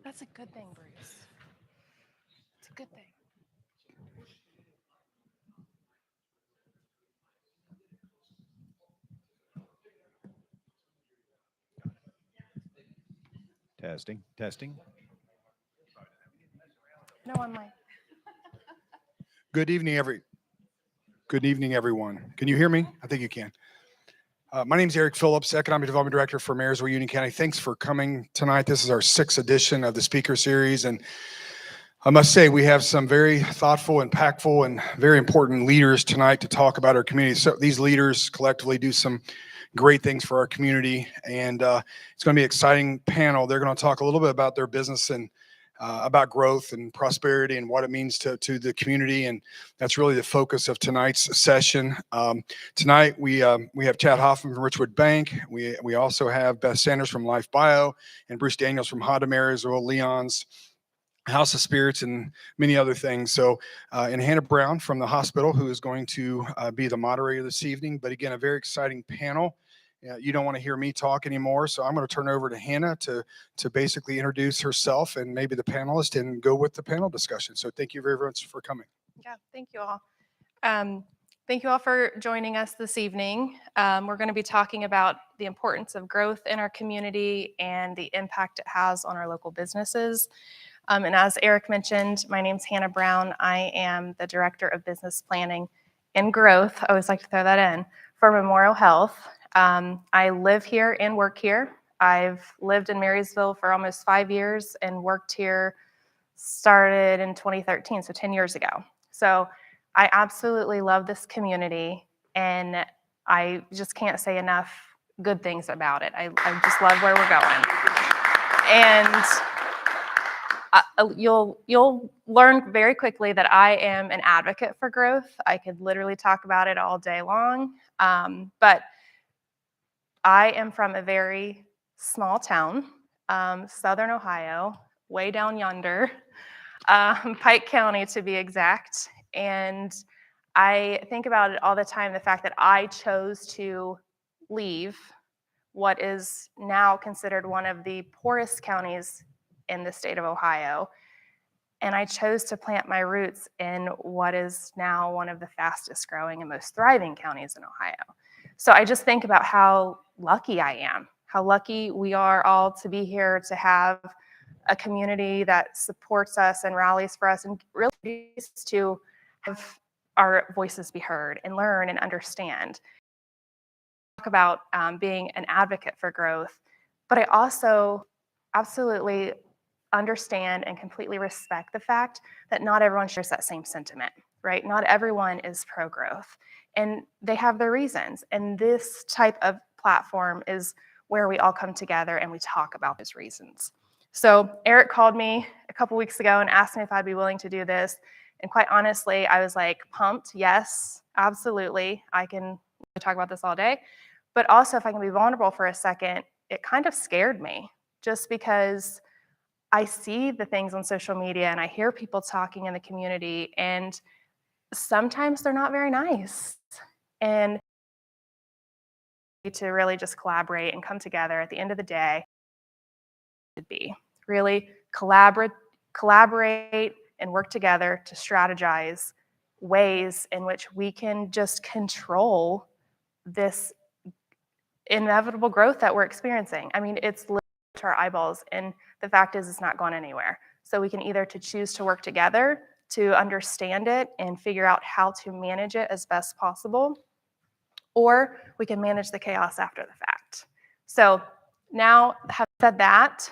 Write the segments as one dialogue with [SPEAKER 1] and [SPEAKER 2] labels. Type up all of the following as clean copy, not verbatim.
[SPEAKER 1] That's a good thing, Bruce. It's a good thing.
[SPEAKER 2] Testing, testing.
[SPEAKER 1] No, on my.
[SPEAKER 3] Good evening, Good evening, everyone. Can you hear me? I think you can. My name is Eric Phillips, Economic Development Director for Marysville Union County. Thanks for coming tonight. This is our 6th edition of the speaker series, and I must say we have some very thoughtful, impactful, and very important leaders tonight to talk about our community. So these leaders collectively do some great things for our community, and it's going to be an exciting panel. They're going to talk a little bit about their business and about growth and prosperity and what it means to the community, and that's really the focus of tonight's session. Tonight we have Chad Hoffman from Richwood Bank. We also have Beth Sanders from Life Bio and Bruce Daniels from County-Marysville, Leon's House of Spirits, and many other things. So, and Hannah Brown from the hospital, who is going to be the moderator this evening. But again, a very exciting panel. You don't want to hear me talk anymore, so I'm going to turn over to Hannah to basically introduce herself and maybe the panelist and go with the panel discussion. So thank you very much for coming.
[SPEAKER 1] Yeah, thank you all. Thank you all for joining us this evening. We're going to be talking about the importance of growth in our community and the impact it has on our local businesses. And as Eric mentioned, my name's Hannah Brown. I am the Director of Business Planning and Growth, I always like to throw that in, for Memorial Health. I live here and work here. I've lived in Marysville for almost 5 years and worked here, started in 2013, so 10 years ago. So I absolutely love this community, and I just can't say enough good things about it. I just love where we're going. And you'll learn very quickly that I am an advocate for growth. I could literally talk about it all day long, but I am from a very small town, Southern Ohio, way down yonder, Pike County to be exact. And I think about it all the time, the fact that I chose to leave what is now considered one of the poorest counties in the state of Ohio. And I chose to plant my roots in what is now one of the fastest growing and most thriving counties in Ohio. So I just think about how lucky I am, how lucky we are all to be here, to have a community that supports us and rallies for us, and really to have our voices be heard and learn and understand. Talk about being an advocate for growth, but I also absolutely understand and completely respect the fact that not everyone shares that same sentiment, right? Not everyone is pro-growth, and they have their reasons. And this type of platform is where we all come together and we talk about those reasons. So Eric called me a couple weeks ago and asked me if I'd be willing to do this. And quite honestly, I was like pumped. Yes, absolutely. I can talk about this all day. But also, if I can be vulnerable for a second, it kind of scared me, just because I see the things on social media and I hear people talking in the community, and sometimes they're not very nice. And to really just collaborate and come together at the end of the day, to be really collaborate and work together to strategize ways in which we can just control this inevitable growth that we're experiencing. I mean, it's literally to our eyeballs, and the fact is it's not going anywhere. So we can either choose to work together to understand it and figure out how to manage it as best possible, or we can manage the chaos after the fact. So now, having said that,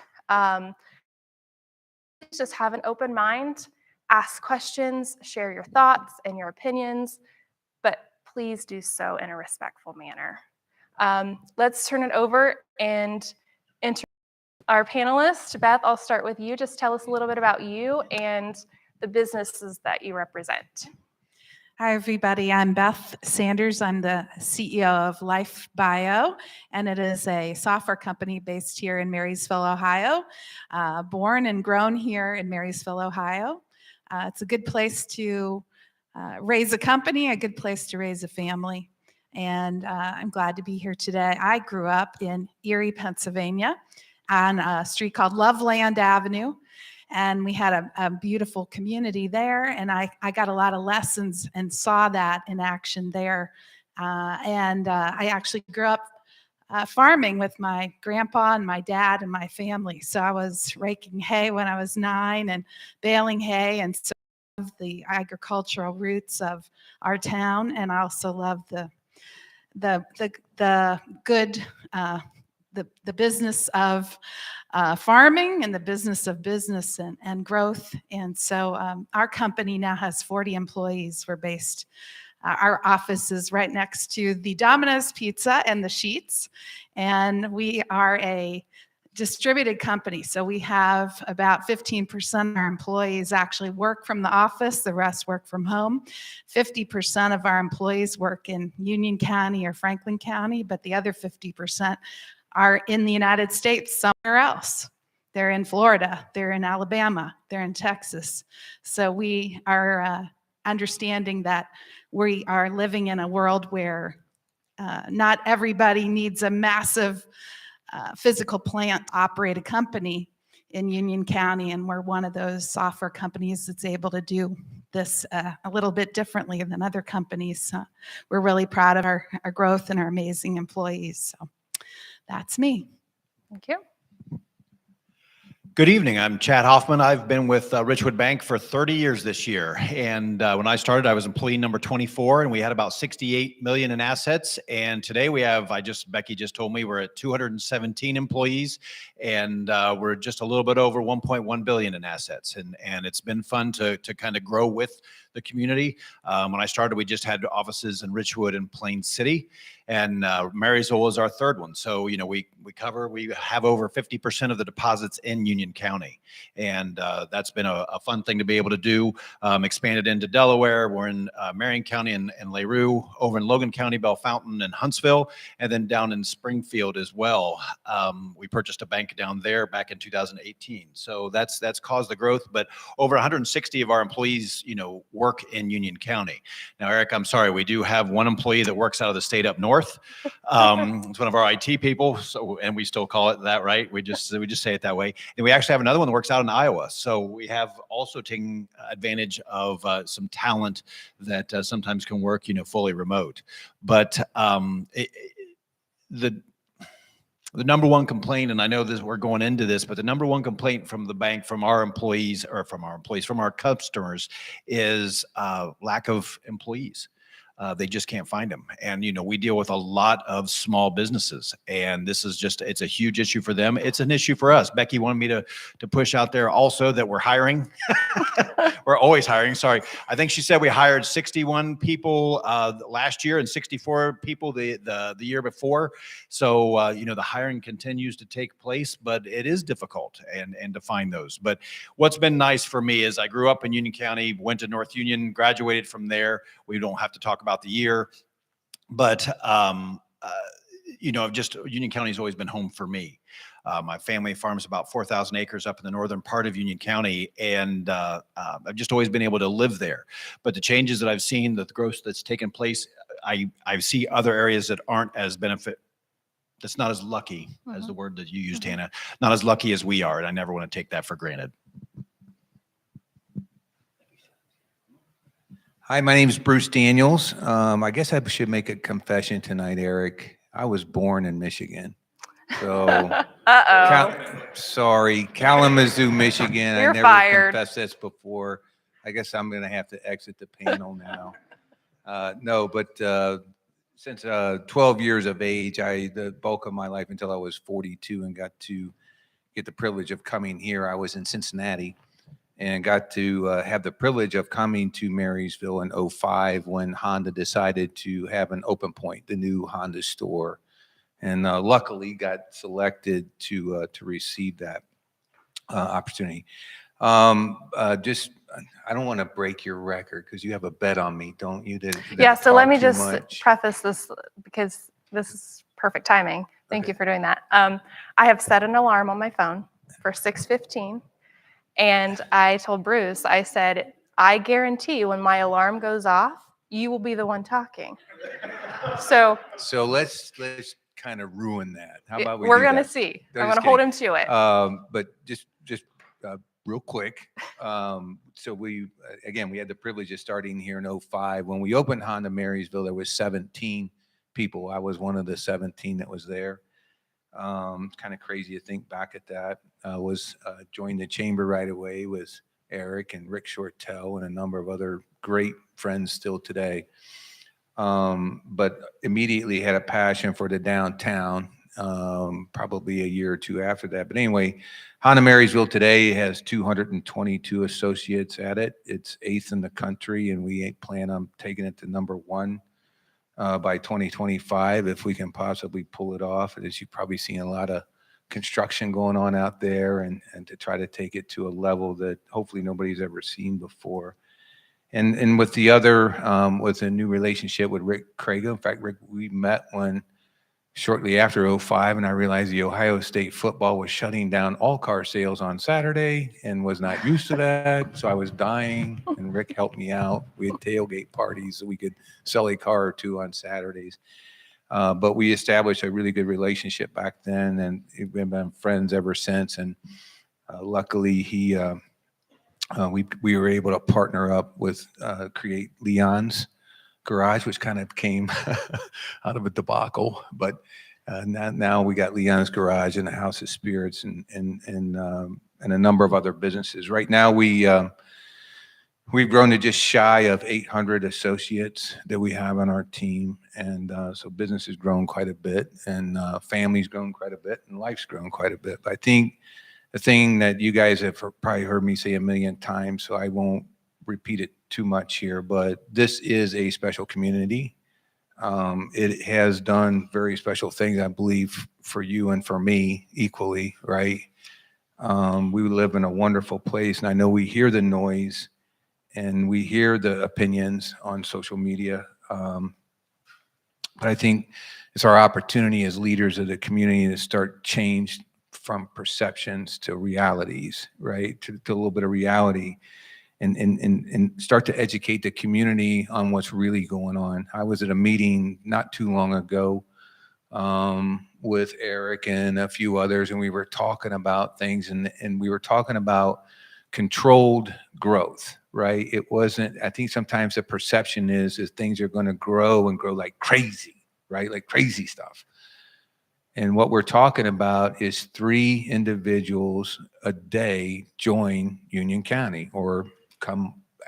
[SPEAKER 1] just have an open mind, ask questions, share your thoughts and your opinions, but please do so in a respectful manner. Let's turn it over and introduce our panelists. Beth, I'll start with you. Just tell us a little bit about you and the businesses that you represent.
[SPEAKER 4] Hi, everybody. I'm Beth Sanders. I'm the CEO of Life Bio, and it is a software company based here in Marysville, Ohio. Born and grown here in Marysville, Ohio. It's a good place to raise a company, a good place to raise a family, and I'm glad to be here today. I grew up in Erie, Pennsylvania, on a street called Loveland Avenue. And we had a beautiful community there. And I got a lot of lessons and saw that in action there. I actually grew up farming with my grandpa and my dad and my family. So I was raking hay when I was 9 and baling hay. And so I love the agricultural roots of our town. And I also love the good, the business of farming and the business of business and growth. And so our company now has 40 employees. We're based, our office is right next to the Domino's Pizza and the Sheets. And we are a distributed company. So we have about 15% of our employees actually work from the office. The rest work from home. 50% of our employees work in Union County or Franklin County, but the other 50% are in the United States somewhere else. They're in Florida, they're in Alabama, they're in Texas. So we are understanding that we are living in a world where not everybody needs a massive physical plant to operate a company in Union County, and we're one of those software companies that's able to do this a little bit differently than other companies. We're really proud of our growth and our amazing employees. So that's me.
[SPEAKER 1] Thank you.
[SPEAKER 2] Good evening. I'm Chad Hoffman. I've been with Richwood Bank for 30 years this year. And when I started, I was employee number 24, and we had about 68 million in assets. And today we have, Becky just told me, we're at 217 employees, and we're just a little bit over 1.1 billion in assets. And it's been fun to kind of grow with the community. When I started, we just had offices in Richwood and Plain City, and Marysville was our third one. So, we have over 50% of the deposits in Union County. And that's been a fun thing to be able to do. Expanded into Delaware. We're in Marion County and LaRue, over in Logan County, Bellefontaine, and Huntsville, and then down in Springfield as well. We purchased a bank down there back in 2018. So that's caused the growth, but over 160 of our employees, work in Union County. Now, Eric, I'm sorry, we do have one employee that works out of the state up north. It's one of our IT people, and we still call it that, right? We just say it that way. And we actually have another one that works out in Iowa. So we have also taken advantage of some talent that sometimes can work, fully remote. But the number one complaint, and I know this, we're going into this, but the number one complaint from the bank, from our employees, from our customers, is lack of employees. They just can't find them. And, we deal with a lot of small businesses, and this is it's a huge issue for them. It's an issue for us. Becky wanted me to push out there also that we're hiring. We're always hiring. Sorry. I think she said we hired 61 people last year and 64 people the year before. So, the hiring continues to take place, but it is difficult and to find those. But what's been nice for me is I grew up in Union County, went to North Union, graduated from there. We don't have to talk about the year, but Union County has always been home for me. My family farms about 4,000 acres up in the northern part of Union County, and I've just always been able to live there. But the changes that I've seen, the growth that's taken place, I see other areas that aren't as that's not as lucky as the word that you used, Hannah, not as lucky as we are, and I never want to take that for granted.
[SPEAKER 5] Hi, my name is Bruce Daniels. I guess I should make a confession tonight, Eric. I was born in Michigan. So, sorry, Kalamazoo, Michigan.
[SPEAKER 1] You're
[SPEAKER 5] I never
[SPEAKER 1] fired.
[SPEAKER 5] confessed this before. I guess I'm going to have to exit the panel now. No, but since 12 years of age, the bulk of my life until I was 42 and got to get the privilege of coming here. I was in Cincinnati and got to have the privilege of coming to Marysville in 2005 when Honda decided to have an Open Point, the new Honda store. And luckily got selected to receive that opportunity. I don't want to break your record because you have a bet on me, don't you?
[SPEAKER 1] Yeah, so let me just preface this because this is perfect timing. Thank you for doing that. I have set an alarm on my phone for 6:15, and I told Bruce, I said, I guarantee when my alarm goes off, you will be the one talking. So
[SPEAKER 5] let's kind of ruin that. How about we
[SPEAKER 1] We're
[SPEAKER 5] do
[SPEAKER 1] gonna
[SPEAKER 5] that?
[SPEAKER 1] see.
[SPEAKER 5] No,
[SPEAKER 1] I'm
[SPEAKER 5] just
[SPEAKER 1] gonna hold
[SPEAKER 5] kidding.
[SPEAKER 1] him to it.
[SPEAKER 5] But just real quick. So again, we had the privilege of starting here in 2005. When we opened Honda-Marysville, there was 17 people. I was one of the 17 that was there. Kind of crazy to think back at that. Joined the chamber right away with Eric and Rick Shortell and a number of other great friends still today. But immediately had a passion for the downtown, probably a year or two after that. But anyway, Honda-Marysville today has 222 associates at it. It's 8th in the country, and we plan on taking it to number 1 by 2025 if we can possibly pull it off. As you've probably seen, a lot of construction going on out there, and to try to take it to a level that hopefully nobody's ever seen before. And with the other, with a new relationship with Rick Craig. In fact, Rick, we met shortly after 2005, and I realized the Ohio State football was shutting down all car sales on Saturday and was not used to that. So I was dying, and Rick helped me out. We had tailgate parties so we could sell a car or two on Saturdays. But we established a really good relationship back then, and we've been friends ever since. And luckily, we were able to partner up with create Leon's Garage, which kind of came out of a debacle. But now we got Leon's Garage and the House of Spirits and a number of other businesses. Right now, we've grown to just shy of 800 associates that we have on our team. And so business has grown quite a bit, and family's grown quite a bit, and life's grown quite a bit. But I think the thing that you guys have probably heard me say a million times, so I won't repeat it too much here, but this is a special community. It has done very special things, I believe, for you and for me equally, right? We live in a wonderful place, and I know we hear the noise and we hear the opinions on social media. But I think it's our opportunity as leaders of the community to start change from perceptions to realities, right? To a little bit of reality, and start to educate the community on what's really going on. I was at a meeting not too long ago with Eric and a few others, and we were talking about things, and we were talking about controlled growth, right? It wasn't, I think sometimes the perception is things are going to grow and grow like crazy, right? Like crazy stuff. And what we're talking about is 3 individuals a day join Union County or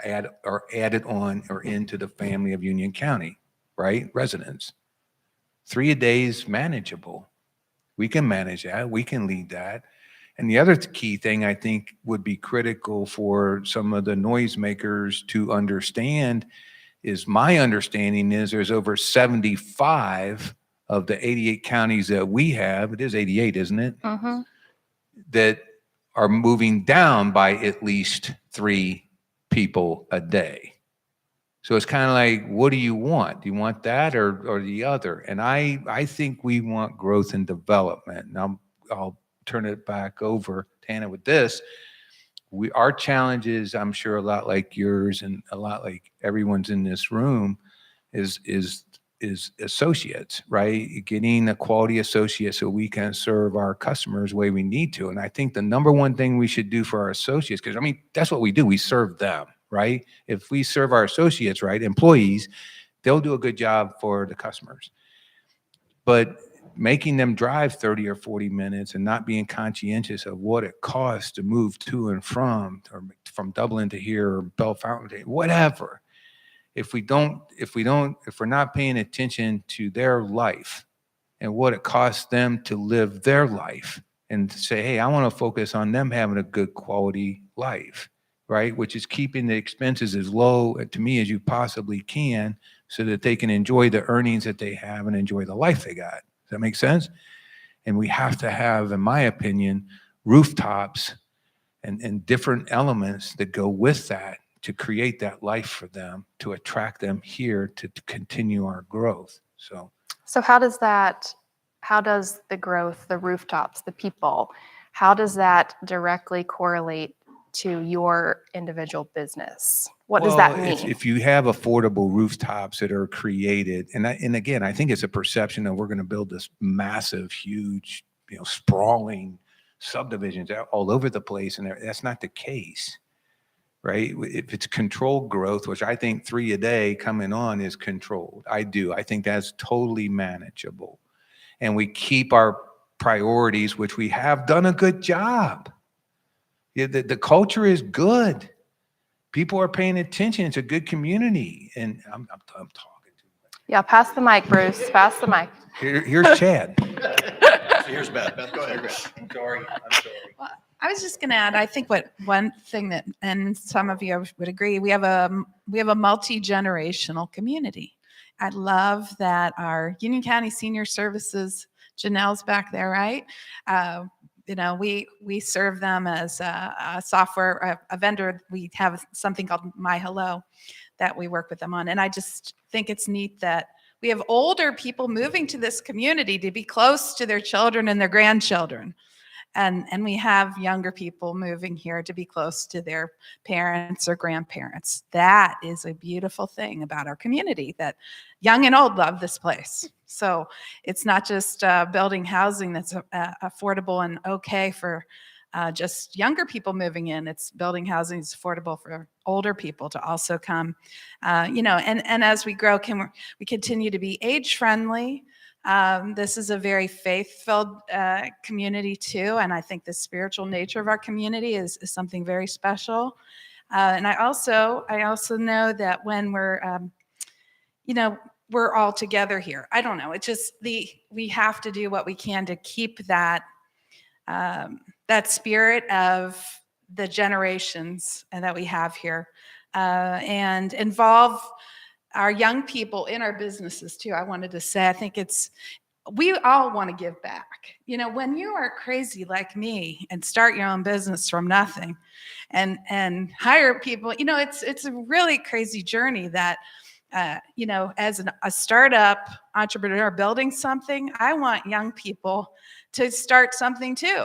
[SPEAKER 5] added on or into the family of Union County, right? Residents. 3 a day is manageable. We can manage that. We can lead that. And the other key thing I think would be critical for some of the noisemakers to understand is, my understanding is there's over 75 of the 88 counties that we have, it is 88, isn't it?
[SPEAKER 1] Mm-hmm.
[SPEAKER 5] That are moving down by at least 3 people a day. So it's kind of like, what do you want? Do you want that or the other? And I think we want growth and development. Now I'll turn it back over to Hannah with this. Our challenge is, I'm sure, a lot like yours and a lot like everyone's in this room, is associates, right? Getting a quality associate so we can serve our customers the way we need to. And I think the number one thing we should do for our associates, because I mean, that's what we do. We serve them, right? If we serve our associates, right, employees, they'll do a good job for the customers. But making them drive 30 or 40 minutes and not being conscientious of what it costs to move to and from, or from Dublin to here, or Bell Fountain to whatever. If we're not paying attention to their life and what it costs them to live their life, and say, hey, I want to focus on them having a good quality life, right? Which is keeping the expenses as low to me as you possibly can, so that they can enjoy the earnings that they have and enjoy the life they got. Does that make sense? And we have to have, in my opinion, rooftops and different elements that go with that to create that life for them, to attract them here to continue our growth.
[SPEAKER 1] So how does the growth, the rooftops, the people, how does that directly correlate to your individual business? What does that mean?
[SPEAKER 5] If you have affordable rooftops that are created, and again, I think it's a perception that we're going to build this massive, huge, sprawling subdivisions all over the place, and that's not the case, right? If it's controlled growth, which I think 3 a day coming on is controlled, I think that's totally manageable, and we keep our priorities, which we have done a good job. Yeah, the culture is good. People are paying attention. It's a good community, and I'm talking too much.
[SPEAKER 1] Yeah, pass the mic, Bruce. Pass the mic.
[SPEAKER 5] Here's Chad.
[SPEAKER 2] Here's Beth. Beth, go ahead.
[SPEAKER 5] I'm sorry.
[SPEAKER 4] Well, I was just going to add, I think one thing that, and some of you would agree, we have a multi-generational community. I love that our Union County Senior Services, Janelle's back there, right? We serve them as a software, a vendor. We have something called My Hello that we work with them on. And I just think it's neat that we have older people moving to this community to be close to their children and their grandchildren. And we have younger people moving here to be close to their parents or grandparents. That is a beautiful thing about our community, that young and old love this place. So it's not just building housing that's affordable and okay for just younger people moving in. It's building housing that's affordable for older people to also come. And as we grow, we continue to be age friendly. This is a very faith-filled community too, and I think the spiritual nature of our community is something very special. And I also know that when we're all together here. I don't know. It's just we have to do what we can to keep that spirit of the generations and that we have here, and involve our young people in our businesses too. I wanted to say, I think we all want to give back. When you are crazy like me and start your own business from nothing and hire people, it's a really crazy journey that, as a startup entrepreneur building something, I want young people to start something too.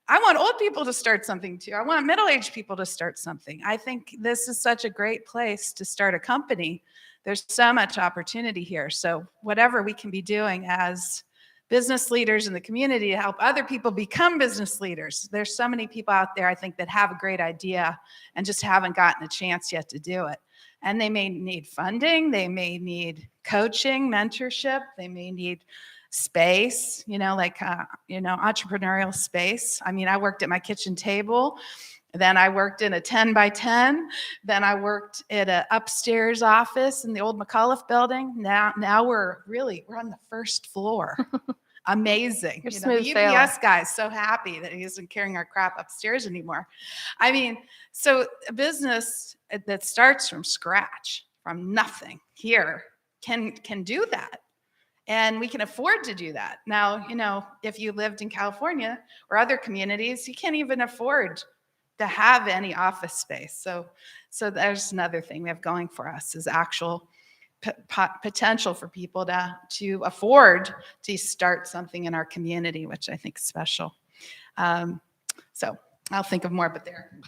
[SPEAKER 4] I want old people to start something too. I want middle-aged people to start something. I think this is such a great place to start a company. There's so much opportunity here. So whatever we can be doing as business leaders in the community to help other people become business leaders. There's so many people out there, I think, that have a great idea and just haven't gotten a chance yet to do it. And they may need funding. They may need coaching, mentorship. They may need space, entrepreneurial space. I mean, I worked at my kitchen table. Then I worked in a 10 by 10. Then I worked at an upstairs office in the old McAuliffe building. Now we're on the first floor. Amazing.
[SPEAKER 1] You're
[SPEAKER 4] The
[SPEAKER 1] smooth
[SPEAKER 4] UPS guy is so happy that he isn't carrying our crap upstairs anymore. I mean, so a business that starts from scratch, from nothing here, can do that. And we can afford to do that. Now, if you lived in California or other communities, you can't even afford to have any office space. So there's another thing we have going for us, is actual potential for people to afford to start something in our community, which I think is special. So I'll think of more, but there.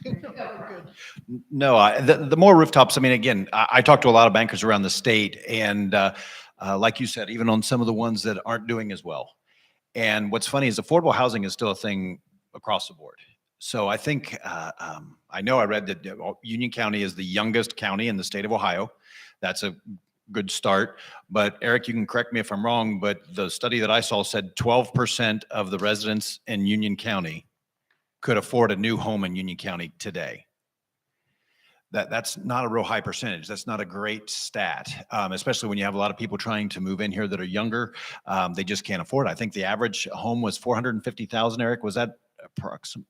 [SPEAKER 2] No, the more rooftops, I mean, again, I talk to a lot of bankers around the state, and like you said, even on some of the ones that aren't doing as well. And what's funny is affordable housing is still a thing across the board. So I think, I know I read that Union County is the youngest county in the state of Ohio. That's a good start. But Eric, you can correct me if I'm wrong, but the study that I saw said 12% of the residents in Union County could afford a new home in Union County today. That's not a real high percentage. That's not a great stat, especially when you have a lot of people trying to move in here that are younger. They just can't afford it. I think the average home was $450,000. Eric, was that approximate?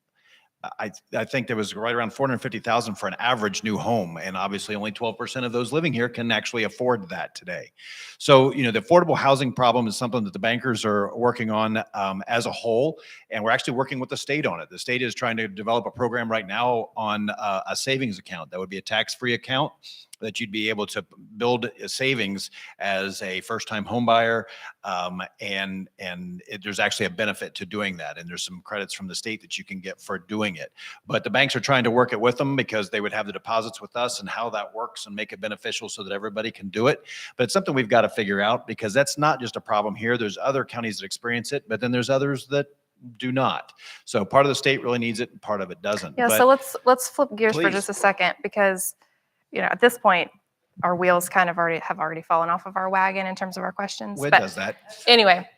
[SPEAKER 2] I think there was right around $450,000 for an average new home, and obviously only 12% of those living here can actually afford that today. So, the affordable housing problem is something that the bankers are working on as a whole, and we're actually working with the state on it. The state is trying to develop a program right now on a savings account that would be a tax-free account that you'd be able to build a savings as a first-time home buyer. There's actually a benefit to doing that. And there's some credits from the state that you can get for doing it. But the banks are trying to work it with them because they would have the deposits with us and how that works and make it beneficial so that everybody can do it. But it's something we've got to figure out because that's not just a problem here. There's other counties that experience it, but then there's others that do not. So part of the state really needs it and part of it doesn't.
[SPEAKER 1] Yeah,
[SPEAKER 2] But
[SPEAKER 1] so let's flip gears for
[SPEAKER 2] please.
[SPEAKER 1] just a second because, at this point, our wheels kind of have already fallen off of our wagon in terms of our questions.
[SPEAKER 2] It
[SPEAKER 1] But
[SPEAKER 2] does that.
[SPEAKER 1] anyway,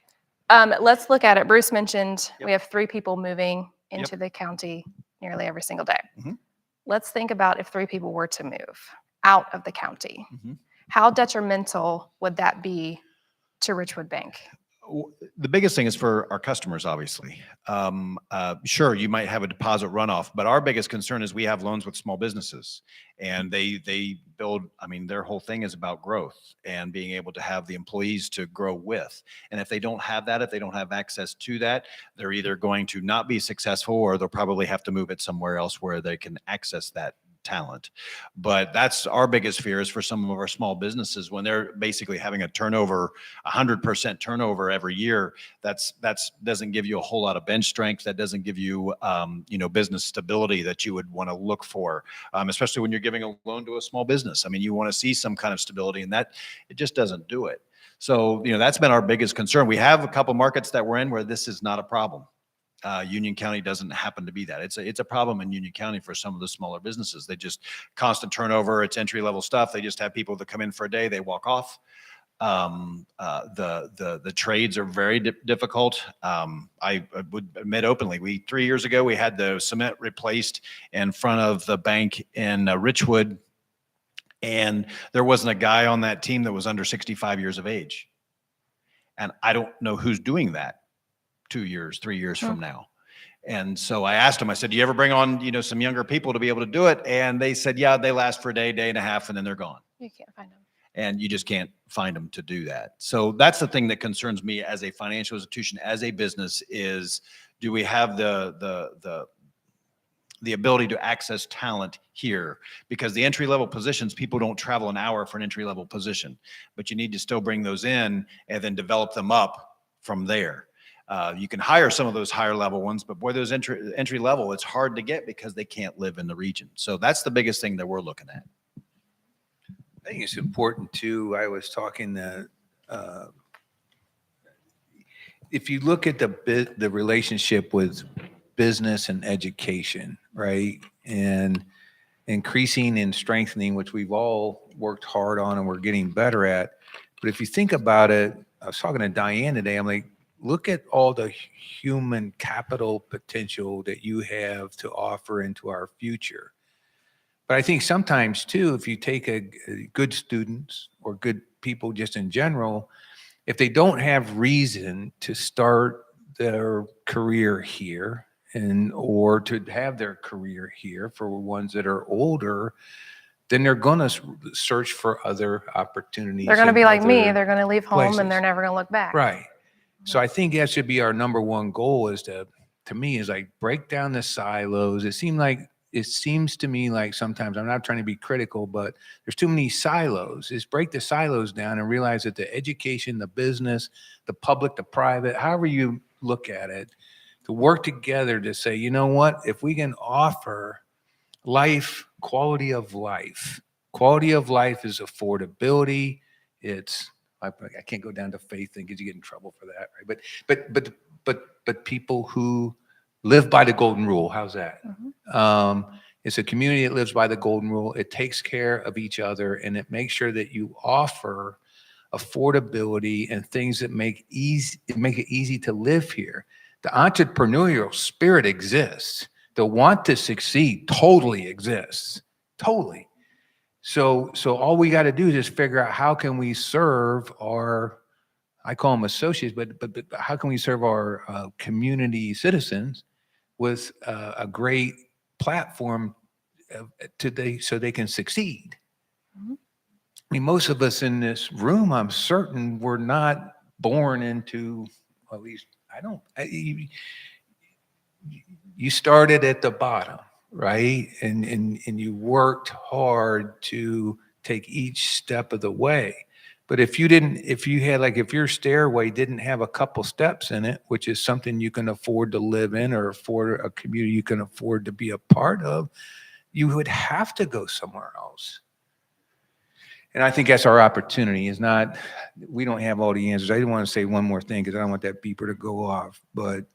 [SPEAKER 1] let's look at it. Bruce mentioned
[SPEAKER 2] Yep.
[SPEAKER 1] we have 3 people moving
[SPEAKER 2] Yep.
[SPEAKER 1] into the county nearly every single day.
[SPEAKER 2] Mhm.
[SPEAKER 1] Let's think about if 3 people were to move out of the county.
[SPEAKER 2] Mhm.
[SPEAKER 1] How detrimental would that be to Richwood Bank?
[SPEAKER 2] The biggest thing is for our customers, obviously. Sure, you might have a deposit runoff, but our biggest concern is we have loans with small businesses and they build, their whole thing is about growth and being able to have the employees to grow with. And if they don't have that, if they don't have access to that, they're either going to not be successful or they'll probably have to move it somewhere else where they can access that talent. But that's our biggest fear is for some of our small businesses when they're basically having a turnover, 100% turnover every year. That's doesn't give you a whole lot of bench strength. That doesn't give you, business stability that you would want to look for, especially when you're giving a loan to a small business. You want to see some kind of stability, and that it just doesn't do it. So, that's been our biggest concern. We have a couple markets that we're in where this is not a problem. Union County doesn't happen to be that. It's a problem in Union County for some of the smaller businesses. They just constant turnover. It's entry level stuff. They just have people that come in for a day, they walk off. The trades are very difficult. I would admit openly, 3 years ago we had the cement replaced in front of the bank in Richwood, and there wasn't a guy on that team that was under 65 years of age. And I don't know who's doing that 2 years, 3 years from now. And so I asked them, I said, do you ever bring on, some younger people to be able to do it? And they said, yeah, they last for a day, day and a half, and then they're gone.
[SPEAKER 1] You can't find them.
[SPEAKER 2] And you just can't find them to do that. So that's the thing that concerns me as a financial institution, as a business, is do we have the ability to access talent here? Because the entry-level positions, people don't travel an hour for an entry-level position, but you need to still bring those in and then develop them up from there. You can hire some of those higher level ones, but boy, those entry level, it's hard to get because they can't live in the region. So that's the biggest thing that we're looking at.
[SPEAKER 5] I think it's important too. I was talking if you look at the relationship with business and education, right? And increasing and strengthening, which we've all worked hard on and we're getting better at. But if you think about it, I was talking to Diane today, I'm like, look at all the human capital potential that you have to offer into our future. But I think sometimes too, if you take a good students or good people just in general, if they don't have reason to start their career here or to have their career here for ones that are older, then they're going to search for other opportunities.
[SPEAKER 1] They're going to be like me.
[SPEAKER 5] other
[SPEAKER 1] They're going to leave home
[SPEAKER 5] places.
[SPEAKER 1] and they're never going to look back.
[SPEAKER 5] Right. So I think that should be our number one goal is to me is like break down the silos. It seems to me like sometimes, I'm not trying to be critical, but there's too many silos. Is break the silos down and realize that the education, the business, the public, the private, however you look at it, to work together to say, you know what, if we can offer quality of life is affordability. It's, I can't go down to faith thing because you get in trouble for that, right? But people who live by the golden rule, how's that? Mm-hmm. It's a community that lives by the golden rule. It takes care of each other and it makes sure that you offer affordability and things that make it easy to live here. The entrepreneurial spirit exists. The want to succeed totally exists, totally. So all we got to do is just figure out how can we serve our, I call them associates, but how can we serve our community citizens with a great platform so they can succeed. Mm-hmm. I mean, most of us in this room, I'm certain, were not born into, at least you started at the bottom, right? And you worked hard to take each step of the way. But if your stairway didn't have a couple steps in it, which is something you can afford to live in or afford a community you can afford to be a part of, you would have to go somewhere else. And I think that's our opportunity. We don't have all the answers. I didn't want to say one more thing because I don't want that beeper to go off. But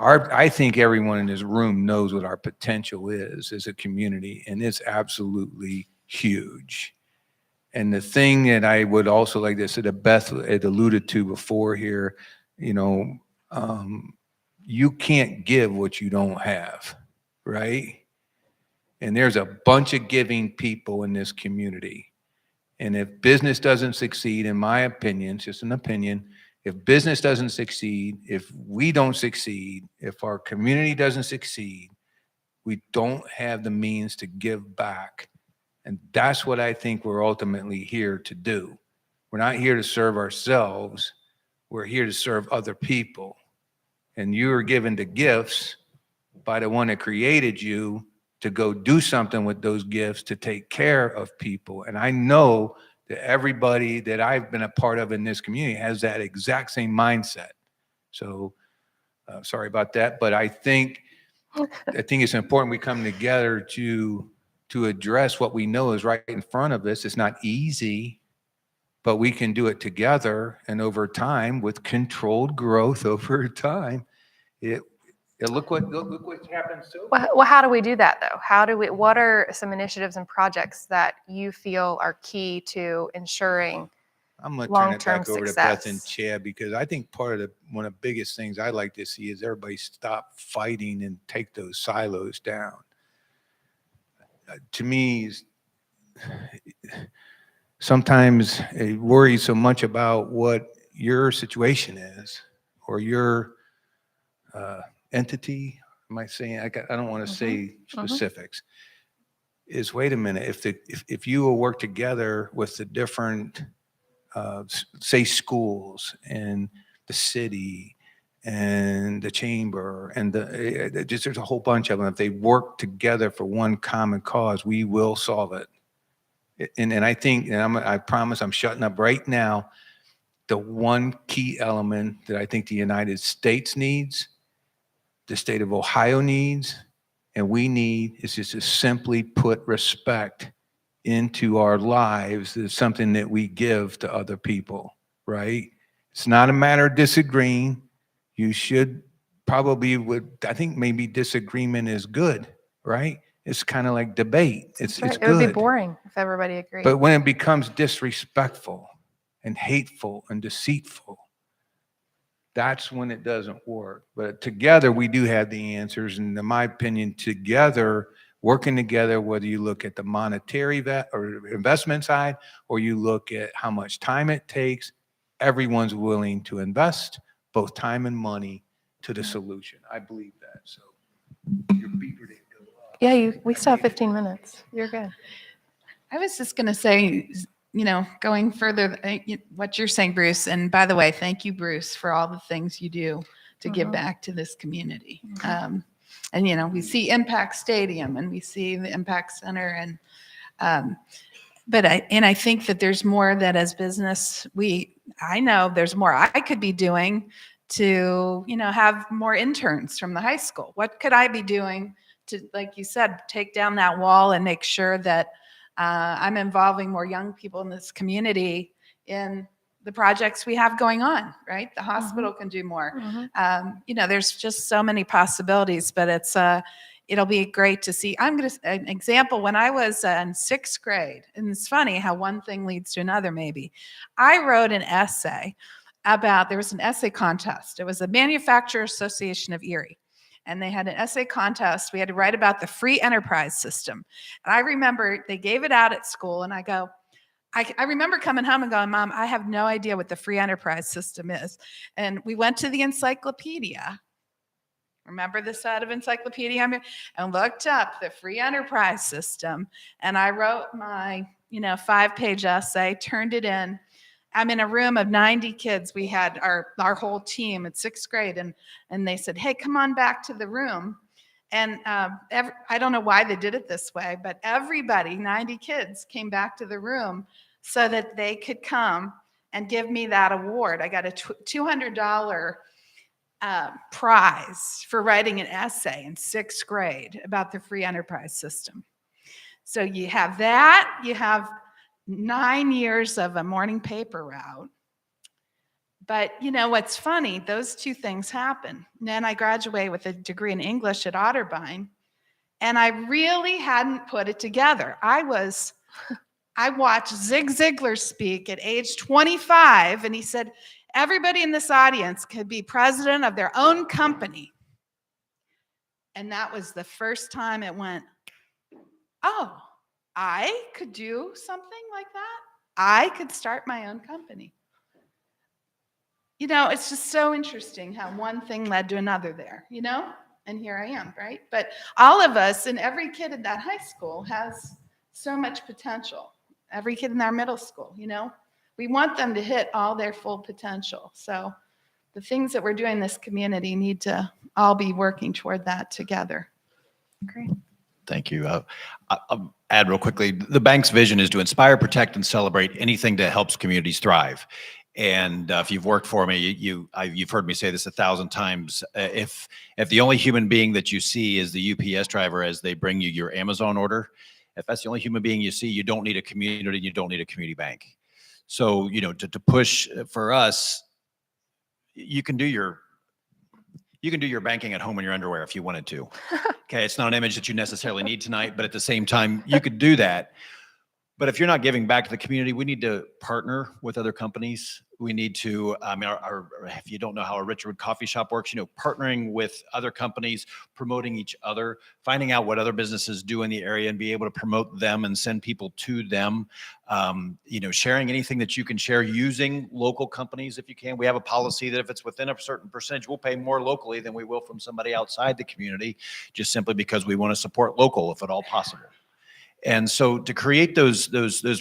[SPEAKER 5] I think everyone in this room knows what our potential is as a community, and it's absolutely huge. And the thing that I would also like to say that Beth had alluded to before here, you can't give what you don't have, right? And there's a bunch of giving people in this community. And if business doesn't succeed, in my opinion, it's just an opinion, if business doesn't succeed, if we don't succeed, if our community doesn't succeed, we don't have the means to give back. And that's what I think we're ultimately here to do. We're not here to serve ourselves. We're here to serve other people. And you are given the gifts by the one that created you to go do something with those gifts to take care of people. And I know that everybody that I've been a part of in this community has that exact same mindset. So sorry about that, but I think it's important we come together to address what we know is right in front of us. It's not easy, but we can do it together. And over time, with controlled growth over time, look what happened.
[SPEAKER 1] Well, how do we do that though? What are some initiatives and projects that you feel are key to ensuring
[SPEAKER 5] I'm going to turn it
[SPEAKER 1] long-term
[SPEAKER 5] back over to Beth and
[SPEAKER 1] success?
[SPEAKER 5] Chad, because I think one of the biggest things I like to see is everybody stop fighting and take those silos down. To me, sometimes I worry so much about what your situation is or your entity. Am I saying? I don't want to say specifics. Is wait a minute. If you will work together with the different, say, schools and the city and the chamber and there's a whole bunch of them. If they work together for one common cause, we will solve it. And I think, and I promise I'm shutting up right now. The one key element that I think the United States needs, the state of Ohio needs, and we need is just to simply put respect into our lives. It's something that we give to other people, right? It's not a matter of disagreeing. You should I think maybe disagreement is good, right? It's kind of like debate. It's
[SPEAKER 1] Right.
[SPEAKER 5] good.
[SPEAKER 1] It would be boring if everybody agreed.
[SPEAKER 5] But when it becomes disrespectful and hateful and deceitful, that's when it doesn't work. But together we do have the answers. And in my opinion, working together, whether you look at the monetary or investment side, or you look at how much time it takes, everyone's willing to invest both time and money to the solution. I believe that. So your beeper didn't go off.
[SPEAKER 1] Yeah, we still have 15 minutes. You're good.
[SPEAKER 4] I was just going to say, going further, what you're saying, Bruce, and by the way, thank you, Bruce, for all the things you do to give back to this community. And, we see Impact Stadium and we see the Impact Center but I think that there's more that as business, I know there's more I could be doing to, have more interns from the high school. What could I be doing to, like you said, take down that wall and make sure that I'm involving more young people in this community in the projects we have going on, right? The hospital can do more. There's just so many possibilities, but it'll be great to see. An example, when I was in 6th grade, and it's funny how one thing leads to another maybe, I wrote an essay there was an essay contest. It was the Manufacturer Association of Erie. And they had an essay contest. We had to write about the free enterprise system. And I remember they gave it out at school, and I remember coming home and going, Mom, I have no idea what the free enterprise system is. And we went to the encyclopedia. Remember the set of encyclopedia? And looked up the free enterprise system. And I wrote my, 5-page essay, turned it in. I'm in a room of 90 kids. We had our whole team at 6th grade, and they said, hey, come on back to the room. And I don't know why they did it this way, but everybody, 90 kids, came back to the room so that they could come and give me that award. I got a $200 prize for writing an essay in 6th grade about the free enterprise system. So you have that, you have 9 years of a morning paper route. But you know what's funny? Those two things happen. And then I graduated with a degree in English at Otterbein, and I really hadn't put it together. I watched Zig Ziglar speak at age 25, and he said, everybody in this audience could be president of their own company. And that was the first time it went, oh, I could do something like that. I could start my own company. You know, it's just so interesting how one thing led to another there, you know? And here I am, right? But all of us and every kid in that high school has so much potential. Every kid in our middle school, you know? We want them to hit all their full potential. So the things that we're doing in this community need to all be working toward that together.
[SPEAKER 1] Great.
[SPEAKER 2] Thank you. I'll add real quickly, the bank's vision is to inspire, protect, and celebrate anything that helps communities thrive. And if you've worked for me, you've heard me say this 1,000 times. If the only human being that you see is the UPS driver as they bring you your Amazon order, if that's the only human being you see, you don't need a community, you don't need a community bank. So, you know, to push for us, you can do your banking at home in your underwear if you wanted to. Okay, it's not an image that you necessarily need tonight, but at the same time, you could do that. But if you're not giving back to the community, we need to partner with other companies. We need to, if you don't know how a Richwood coffee shop works, you know, partnering with other companies, promoting each other, finding out what other businesses do in the area and be able to promote them and send people to them. You know, sharing anything that you can share using local companies if you can. We have a policy that if it's within a certain percentage, we'll pay more locally than we will from somebody outside the community, just simply because we want to support local if at all possible. And so to create those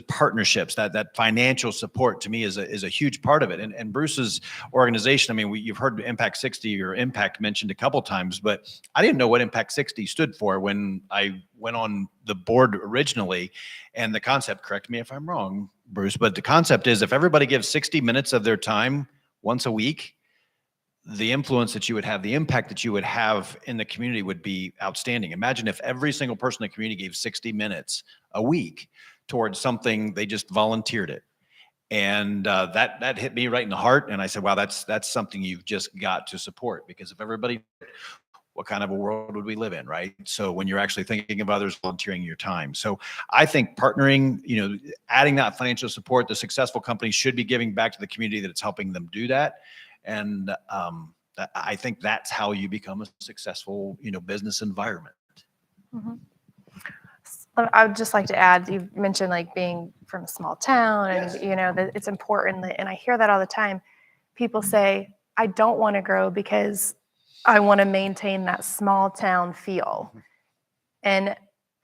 [SPEAKER 2] partnerships, that financial support to me is a huge part of it. And Bruce's organization, I mean, you've heard Impact 60 or Impact mentioned a couple times, but I didn't know what Impact 60 stood for when I went on the board originally. And the concept, correct me if I'm wrong, Bruce, but the concept is if everybody gives 60 minutes of their time once a week, the influence that you would have, the impact that you would have in the community would be outstanding. Imagine if every single person in the community gave 60 minutes a week towards something, they just volunteered it. And that hit me right in the heart. And I said, wow, that's something you've just got to support, because if everybody, what kind of a world would we live in, right? So when you're actually thinking of others, volunteering your time. So I think partnering, you know, adding that financial support, the successful companies should be giving back to the community that it's helping them do that. And I think that's how you become a successful, you know, business environment.
[SPEAKER 1] Mm-hmm. I would just like to add, you mentioned like being from a small town and,
[SPEAKER 2] Yes.
[SPEAKER 1] you know, that it's important. And I hear that all the time. People say, I don't want to grow because I want to maintain that small town feel. And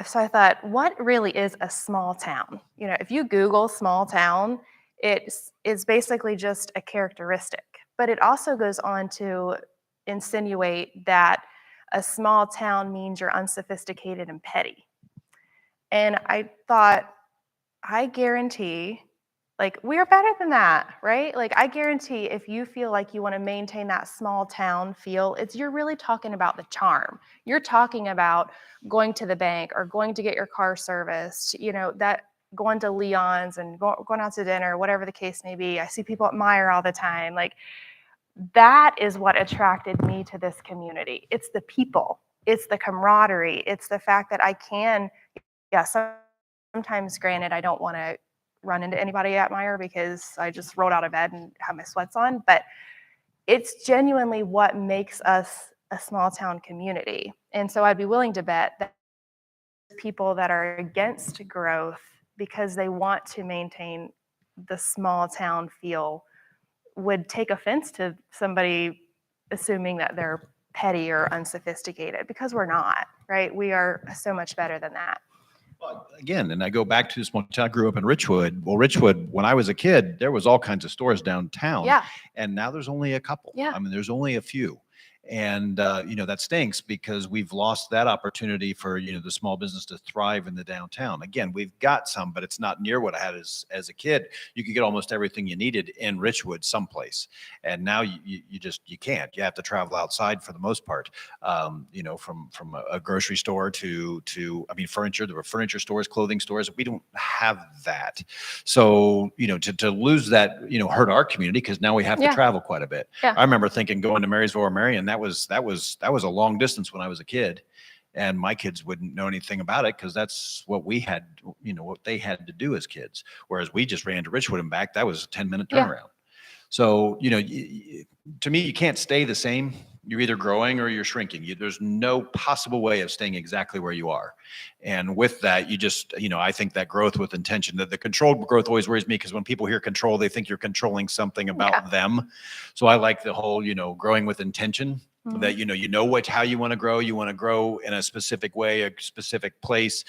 [SPEAKER 1] so I thought, what really is a small town? You know, if you Google small town, it's basically just a characteristic. But it also goes on to insinuate that a small town means you're unsophisticated and petty. And I thought, I guarantee, like, we're better than that, right? Like, I guarantee if you feel like you want to maintain that small town feel, you're really talking about the charm. You're talking about going to the bank or going to get your car serviced, you know, that going to Leon's and going out to dinner, whatever the case may be. I see people at Meyer all the time. Like, that is what attracted me to this community. It's the people, it's the camaraderie, it's the fact that I can, yeah, sometimes, granted, I don't want to run into anybody at Meyer because I just rolled out of bed and have my sweats on, but it's genuinely what makes us a small town community. And so I'd be willing to bet that people that are against growth because they want to maintain the small town feel would take offense to somebody assuming that they're petty or unsophisticated, because we're not, right? We are so much better than that.
[SPEAKER 2] Well, again, and I go back to this one. I grew up in Richwood. Well, Richwood, when I was a kid, there was all kinds of stores downtown.
[SPEAKER 1] Yeah.
[SPEAKER 2] And now there's only a couple.
[SPEAKER 1] Yeah.
[SPEAKER 2] I mean, there's only a few. And, that stinks because we've lost that opportunity for, the small business to thrive in the downtown. Again, we've got some, but it's not near what I had as a kid. You could get almost everything you needed in Richwood someplace. And now you can't. You have to travel outside for the most part, from a grocery store to furniture. There were furniture stores, clothing stores. We don't have that. So, to lose that, hurt our community because now we have to travel quite a bit.
[SPEAKER 1] Yeah.
[SPEAKER 2] I remember thinking going to Marysville or Marion, that was a long distance when I was a kid, and my kids wouldn't know anything about it because that's what we had, what they had to do as kids. Whereas we just ran to Richwood and back. That was a 10-minute turnaround. So, to me, you can't stay the same. You're either growing or you're shrinking. There's no possible way of staying exactly where you are. And with that, you just, I think that growth with intention, that the controlled growth always worries me because when people hear control, they think you're controlling something about them. So I like the whole, growing with intention. Mm-hmm. That, how you want to grow. You want to grow in a specific way, a specific place,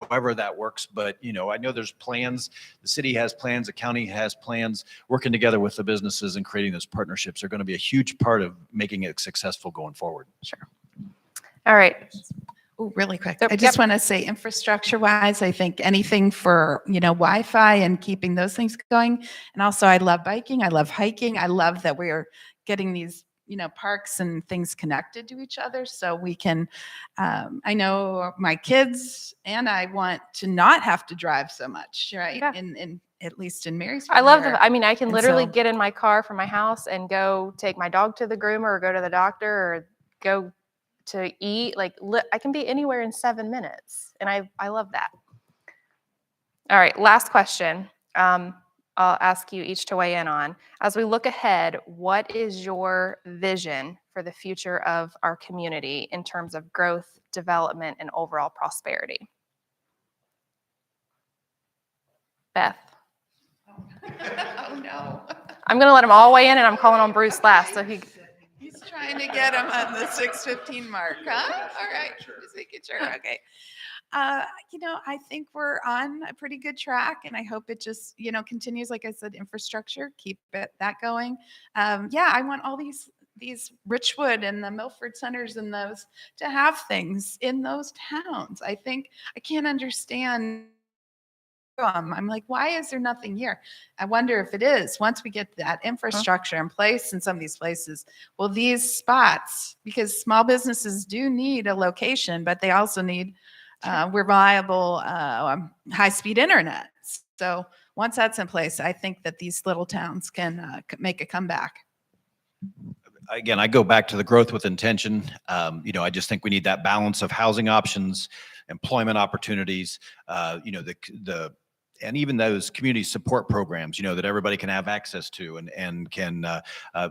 [SPEAKER 2] however that works. But, I know there's plans. The city has plans. The county has plans. Working together with the businesses and creating those partnerships are going to be a huge part of making it successful going forward.
[SPEAKER 1] Sure. All right.
[SPEAKER 4] Oh, really quick. I just want to say infrastructure-wise, I think anything for, Wi-Fi and keeping those things going. And also I love biking. I love hiking. I love that we're getting these parks and things connected to each other so we can, I know my kids and I want to not have to drive so much, right?
[SPEAKER 1] Yeah.
[SPEAKER 4] In at least in Marysville.
[SPEAKER 1] I love I can literally get in my car from my house and go take my dog to the groomer or go to the doctor or go to eat. I can be anywhere in 7 minutes. And I love that. All right. Last question. I'll ask you each to weigh in on. As we look ahead, what is your vision for the future of our community in terms of growth, development, and overall prosperity? Beth.
[SPEAKER 4] Oh, no.
[SPEAKER 1] I'm going to let them all weigh in, and I'm calling on Bruce last. So
[SPEAKER 4] He's trying to get him on the 6:15 mark, huh? All right. Just making sure. Okay. I think we're on a pretty good track, and I hope it just, continues. Like I said, infrastructure, keep that going. I want all these Richwood and the Milford Centers and those to have things in those towns. I can't understand. I'm like, why is there nothing here? I wonder if it is. Once we get that infrastructure in place in some of these places, will these spots, because small businesses do need a location, but they also need reliable high-speed internet. So once that's in place, I think that these little towns can make a comeback.
[SPEAKER 2] Again, I go back to the growth with intention. I just think we need that balance of housing options, employment opportunities, and even those community support programs, that everybody can have access to and can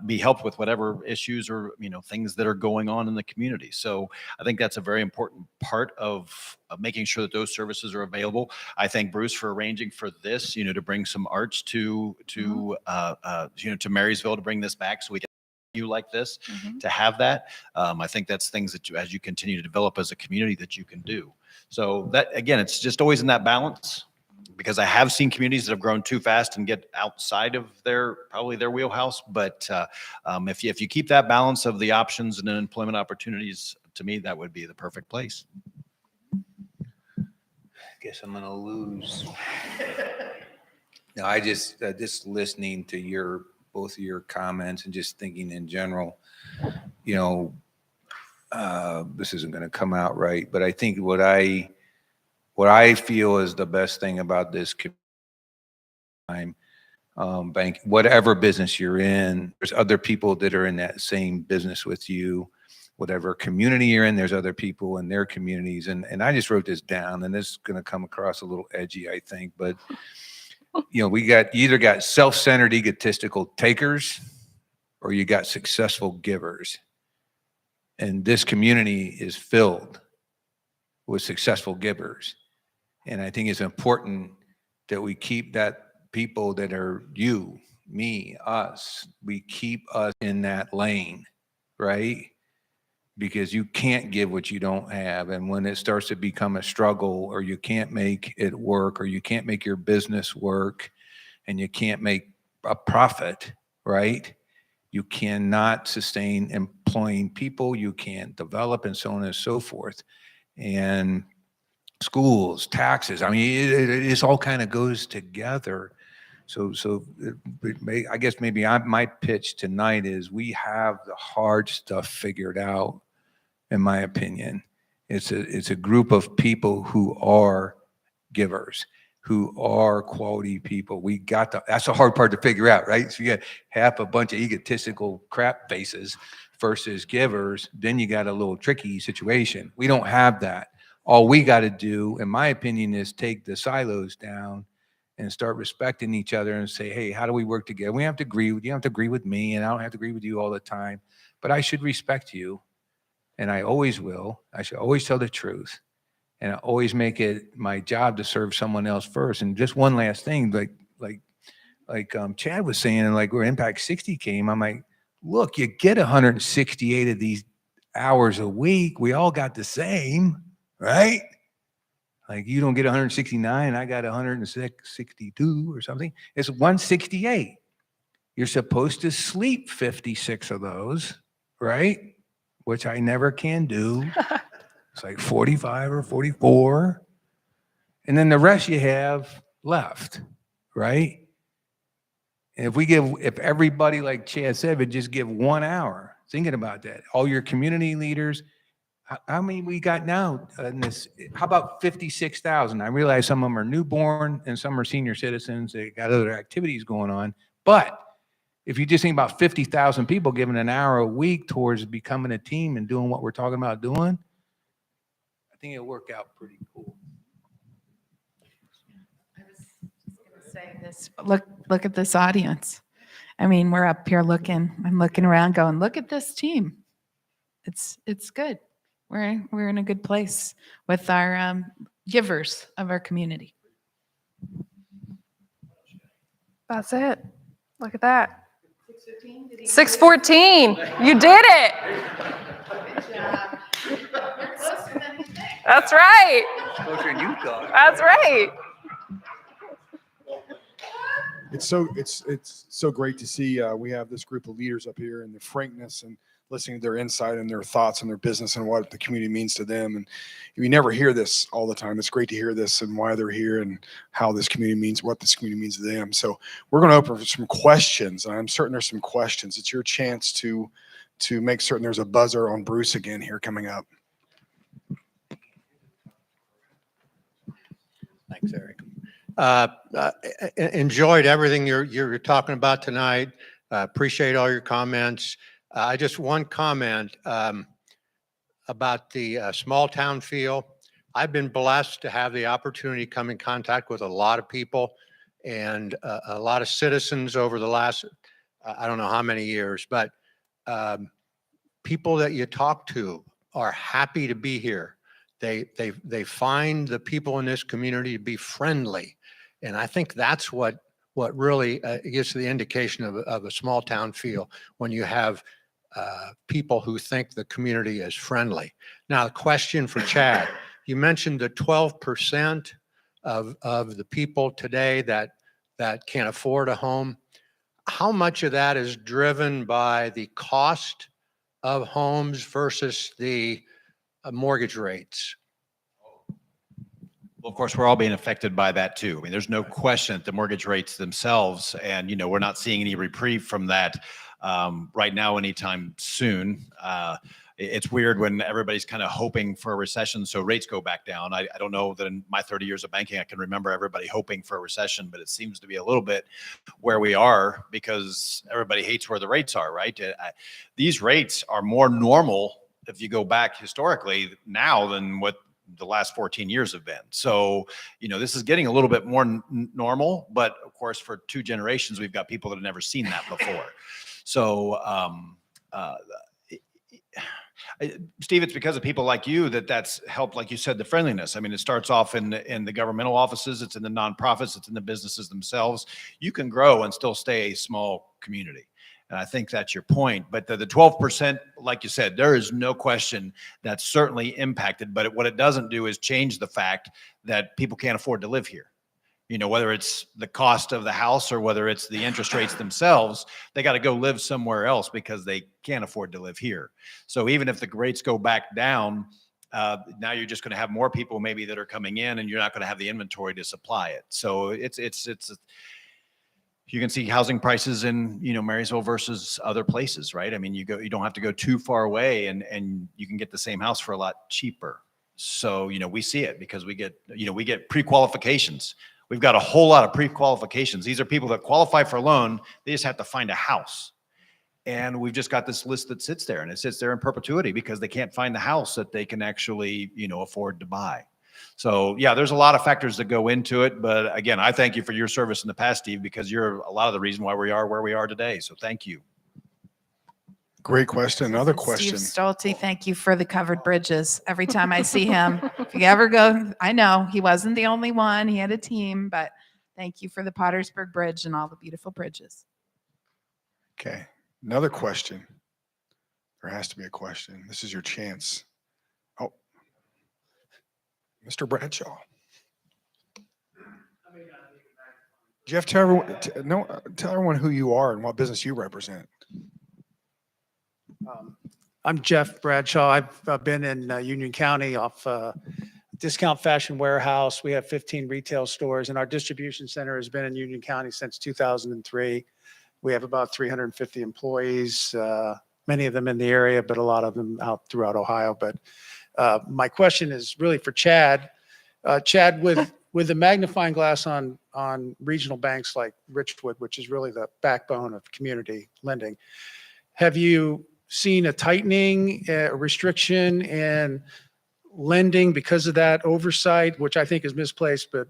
[SPEAKER 2] be helped with whatever issues or, things that are going on in the community. So I think that's a very important part of making sure that those services are available. I thank Bruce for arranging for this, to bring some arts to Marysville, to bring this back so we can like this, to have that. I think that's things that as you continue to develop as a community that you can do. So that, again, it's just always in that balance. Because I have seen communities that have grown too fast and get outside of probably their wheelhouse. But if you keep that balance of the options and employment opportunities, to me, that would be the perfect place.
[SPEAKER 5] I guess I'm going to lose. No, I just listening to both of your comments and just thinking in general, this isn't going to come out right, but I think what I feel is the best thing about this time, bank, whatever business you're in, there's other people that are in that same business with you. Whatever community you're in, there's other people in their communities. And I just wrote this down, and this is going to come across a little edgy, I think. But, you either got self-centered, egotistical takers, or you got successful givers. And this community is filled with successful givers. And I think it's important that we keep that people that are you, me, us, we keep us in that lane, right? Because you can't give what you don't have. And when it starts to become a struggle, or you can't make it work, or you can't make your business work, and you can't make a profit, right? You cannot sustain employing people. You can't develop, and so on and so forth. And schools, taxes. I mean, it all kind of goes together. So I guess maybe my pitch tonight is we have the hard stuff figured out, in my opinion. It's a group of people who are givers, who are quality people. That's the hard part to figure out, right? So you got half a bunch of egotistical crap faces versus givers, then you got a little tricky situation. We don't have that. All we got to do, in my opinion, is take the silos down and start respecting each other and say, hey, how do we work together? We have to agree. You don't have to agree with me, and I don't have to agree with you all the time, but I should respect you, and I always will. I should always tell the truth, and I always make it my job to serve someone else first. And just one last thing, like Chad was saying, and like where Impact 60 came, I'm like, look, you get 168 of these hours a week. We all got the same, right? Like you don't get 169, I got 162 or something. It's 168. You're supposed to sleep 56 of those, right? Which I never can do. It's like 45 or 44. And then the rest you have left, right? And if everybody, like Chad said, would just give 1 hour, thinking about that, all your community leaders, how many we got now in this? How about 56,000? I realize some of them are newborn and some are senior citizens. They got other activities going on. But if you just think about 50,000 people giving an hour a week towards becoming a team and doing what we're talking about doing, I think it'll work out pretty cool.
[SPEAKER 4] I was just going to say this. Look at this audience. I mean, we're up here I'm looking around going, look at this team. It's good. We're in a good place with our givers of our community.
[SPEAKER 1] That's it. Look at that. 6:14. You did it.
[SPEAKER 4] Good job. You're closer than you think.
[SPEAKER 1] That's right.
[SPEAKER 5] Closer than you thought.
[SPEAKER 1] That's right.
[SPEAKER 3] It's so great to see we have this group of leaders up here and the frankness and listening to their insight and their thoughts and their business and what the community means to them. And we never hear this all the time. It's great to hear this and why they're here and how this community means, what this community means to them. So we're going to open for some questions. And I'm certain there's some questions. It's your chance to make certain there's a buzzer on Bruce again here coming up.
[SPEAKER 6] Thanks, Eric. Enjoyed everything you're talking about tonight. Appreciate all your comments. Just one comment about the small town feel. I've been blessed to have the opportunity to come in contact with a lot of people and a lot of citizens over the last, I don't know how many years, but people that you talk to are happy to be here. They find the people in this community to be friendly. And I think that's what really gives the indication of a small town feel, when you have people who think the community is friendly. Now, the question for Chad, you mentioned the 12% of the people today that can't afford a home. How much of that is driven by the cost of homes versus the mortgage rates?
[SPEAKER 2] Well, of course, we're all being affected by that too. I mean, there's no question that the mortgage rates themselves, and we're not seeing any reprieve from that right now anytime soon. It's weird when everybody's kind of hoping for a recession, so rates go back down. I don't know that in my 30 years of banking, I can remember everybody hoping for a recession, but it seems to be a little bit where we are because everybody hates where the rates are, right? These rates are more normal if you go back historically now than what the last 14 years have been. So, this is getting a little bit more normal, but of course, for 2 generations, we've got people that have never seen that before. So, Steve, it's because of people like you that's helped, like you said, the friendliness. I mean, it starts off in the governmental offices, it's in the nonprofits, it's in the businesses themselves. You can grow and still stay a small community. And I think that's your point. But the 12%, like you said, there is no question that's certainly impacted. But what it doesn't do is change the fact that people can't afford to live here. Whether it's the cost of the house or whether it's the interest rates themselves, they got to go live somewhere else because they can't afford to live here. So even if the rates go back down, now you're just going to have more people maybe that are coming in, and you're not going to have the inventory to supply it. So it's you can see housing prices in, Marysville versus other places, right? I mean, you don't have to go too far away, and you can get the same house for a lot cheaper. So, we see it because we get pre-qualifications. We've got a whole lot of pre-qualifications. These are people that qualify for a loan. They just have to find a house. And we've just got this list that sits there, and it sits there in perpetuity because they can't find the house that they can actually, afford to buy. So yeah, there's a lot of factors that go into it. But again, I thank you for your service in the past, Steve, because you're a lot of the reason why we are where we are today. So thank you.
[SPEAKER 3] Great question. Another question.
[SPEAKER 4] Steve Stolte, thank you for the covered bridges. Every time I see him, if you ever go, I know he wasn't the only one. He had a team, but thank you for the Pottersburg Bridge and all the beautiful bridges.
[SPEAKER 3] Okay. Another question. There has to be a question. This is your chance. Oh, Mr. Bradshaw. Jeff, tell everyone who you are and what business you represent.
[SPEAKER 7] I'm Jeff Bradshaw. I've been in Union County off Discount Fashion Warehouse. We have 15 retail stores, and our distribution center has been in Union County since 2003. We have about 350 employees, many of them in the area, but a lot of them out throughout Ohio. But my question is really for Chad. Chad, with the magnifying glass on regional banks like Richwood, which is really the backbone of community lending, have you seen a tightening, a restriction in lending because of that oversight, which I think is misplaced, but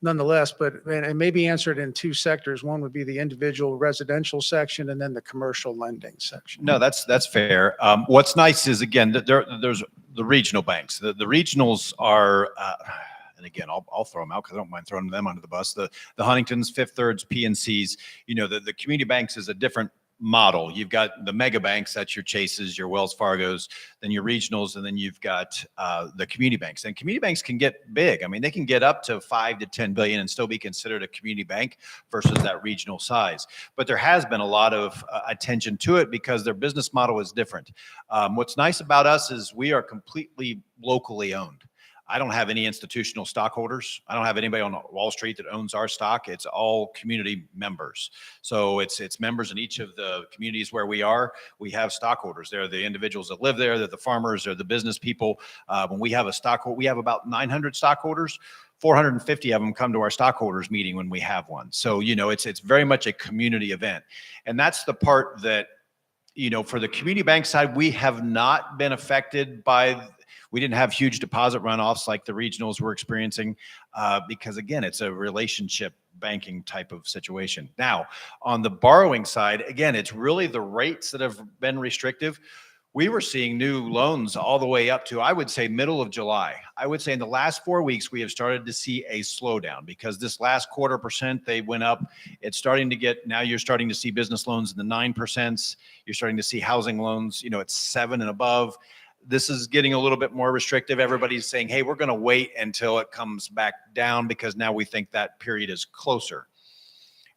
[SPEAKER 7] nonetheless, and maybe answer it in two sectors. One would be the individual residential section, and then the commercial lending section.
[SPEAKER 2] No, that's fair. What's nice is, again, there's the regional banks. The regionals are, and again, I'll throw them out because I don't mind throwing them under the bus. The Huntingtons, Fifth Thirds, PNCs. The community banks is a different model. You've got the mega banks, that's your Chases, your Wells Fargos, then your regionals, and then you've got the community banks. And community banks can get big. I mean, they can get up to 5 to 10 billion and still be considered a community bank versus that regional size. But there has been a lot of attention to it because their business model is different. What's nice about us is we are completely locally owned. I don't have any institutional stockholders. I don't have anybody on Wall Street that owns our stock. It's all community members. So it's members in each of the communities where we are. We have stockholders. They're the individuals that live there. They're the farmers. They're the business people. When we have a stockholder, we have about 900 stockholders. 450 of them come to our stockholders meeting when we have one. So, it's very much a community event. And that's the part that, for the community bank side, we have not been affected by. We didn't have huge deposit runoffs like the regionals were experiencing because, again, it's a relationship banking type of situation. Now, on the borrowing side, again, it's really the rates that have been restrictive. We were seeing new loans all the way up to, I would say, middle of July. I would say in the last 4 weeks, we have started to see a slowdown because this last 0.25%, they went up. It's starting to get, now you're starting to see business loans in the 9%. You're starting to see housing loans, it's 7 and above. This is getting a little bit more restrictive. Everybody's saying, hey, we're going to wait until it comes back down because now we think that period is closer.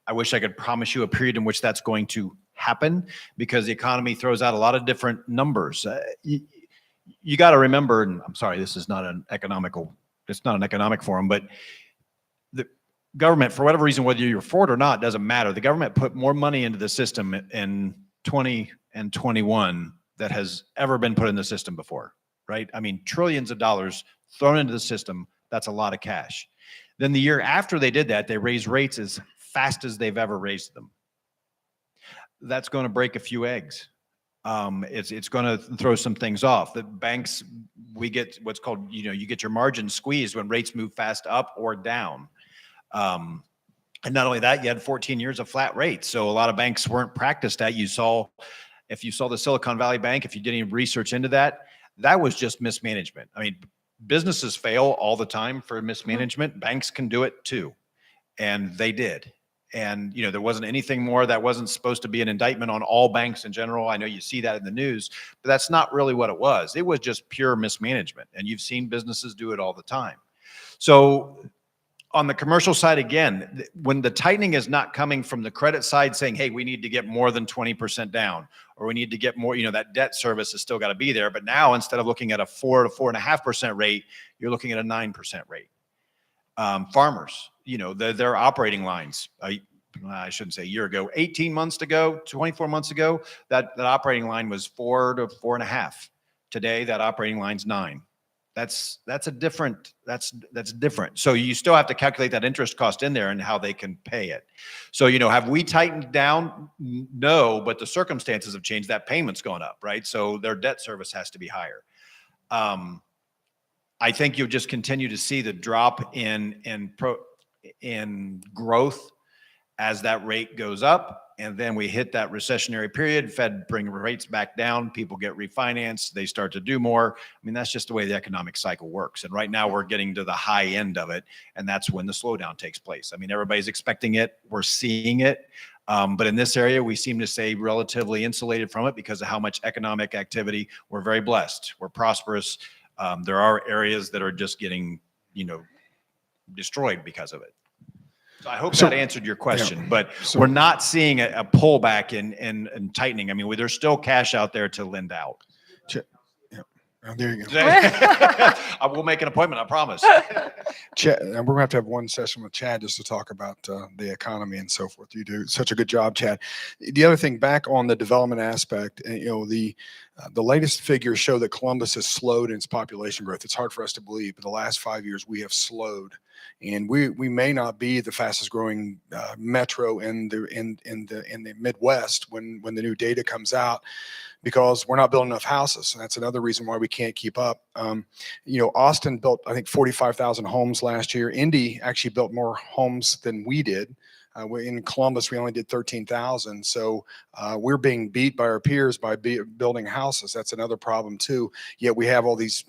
[SPEAKER 2] I wish I could promise you a period in which that's going to happen because the economy throws out a lot of different numbers. You got to remember, and I'm sorry, this is not it's not an economic forum, but the government, for whatever reason, whether you're for it or not, doesn't matter. The government put more money into the system in 20 and 21 that has ever been put in the system before, right? I mean, trillions of dollars thrown into the system. That's a lot of cash. Then the year after they did that, they raised rates as fast as they've ever raised them. That's going to break a few eggs. It's going to throw some things off. The banks, we get what's called, you get your margin squeezed when rates move fast up or down. And not only that, you had 14 years of flat rates. So a lot of banks weren't practiced at. If you saw the Silicon Valley Bank, if you did any research into that, that was just mismanagement. I mean, businesses fail all the time for mismanagement. Banks can do it too. And they did. And, there wasn't anything more. That wasn't supposed to be an indictment on all banks in general. I know you see that in the news, but that's not really what it was. It was just pure mismanagement. And you've seen businesses do it all the time. So On the commercial side, again, when the tightening is not coming from the credit side saying, hey, we need to get more than 20% down, or we need to get more, that debt service has still got to be there. But now instead of looking at a 4 to 4.5% rate, you're looking at a 9% rate. Farmers, their operating lines, I shouldn't say a year ago, 18 months ago, 24 months ago, that operating line was 4 to 4.5. Today, that operating line's 9. That's different. So you still have to calculate that interest cost in there and how they can pay it. So, have we tightened down? No, but the circumstances have changed. That payment's gone up, right? So their debt service has to be higher. I think you'll just continue to see the drop in growth as that rate goes up. And then we hit that recessionary period, Fed bring rates back down, people get refinanced, they start to do more. I mean, that's just the way the economic cycle works. And right now we're getting to the high end of it, and that's when the slowdown takes place. I mean, everybody's expecting it, we're seeing it. But in this area, we seem to stay relatively insulated from it because of how much economic activity. We're very blessed, we're prosperous. There are areas that are just getting, destroyed because of it. So I hope that answered your question, but we're not seeing a pullback in tightening. I mean, there's still cash out there to lend out.
[SPEAKER 3] Oh, there you go.
[SPEAKER 2] I will make an appointment, I promise.
[SPEAKER 3] Chad, and we're going to have one session with Chad just to talk about the economy and so forth. You do such a good job, Chad. The other thing, back on the development aspect, the latest figures show that Columbus has slowed in its population growth. It's hard for us to believe, but the last 5 years we have slowed, and we may not be the fastest growing metro in the Midwest when the new data comes out, because we're not building enough houses. And that's another reason why we can't keep up. Austin built, I think, 45,000 homes last year. Indy actually built more homes than we did. In Columbus, we only did 13,000. So we're being beat by our peers by building houses. That's another problem too. Yet we have all these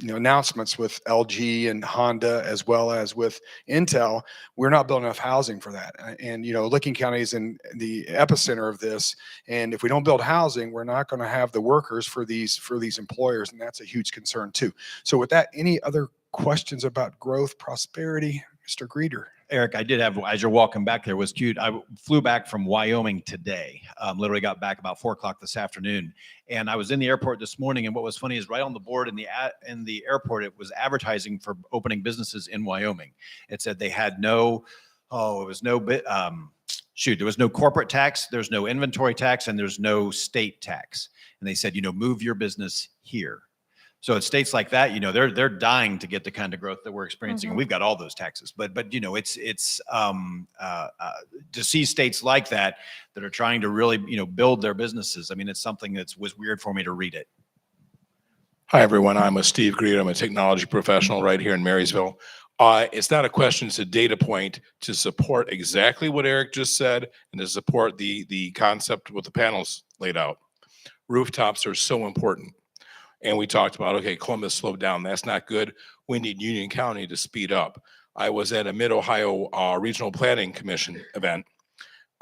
[SPEAKER 3] announcements with LG and Honda, as well as with Intel. We're not building enough housing for that. And, Licking County is in the epicenter of this. And if we don't build housing, we're not going to have the workers for these employers. And that's a huge concern too. So with that, any other questions about growth, prosperity, Mr. Greeter?
[SPEAKER 2] Eric, I did have, as you're walking back there, was cute. I flew back from Wyoming today. Literally got back about 4 o'clock this afternoon. And I was in the airport this morning. And what was funny is right on the board in the airport, it was advertising for opening businesses in Wyoming. It said they had there was no corporate tax, there's no inventory tax, and there's no state tax. And they said, move your business here. So it's states like that, they're dying to get the kind of growth that we're experiencing.
[SPEAKER 1] Mm-hmm.
[SPEAKER 2] And we've got all those taxes, but it's to see states like that are trying to really, build their businesses. I mean, it's something was weird for me to read it.
[SPEAKER 8] Hi, everyone. I'm Steve Greer. I'm a technology professional right here in Marysville. It's not a question, it's a data point to support exactly what Eric just said and to support the concept what the panels laid out. Rooftops are so important. And we talked about, okay, Columbus slowed down. That's not good. We need Union County to speed up. I was at a Mid-Ohio Regional Planning Commission event,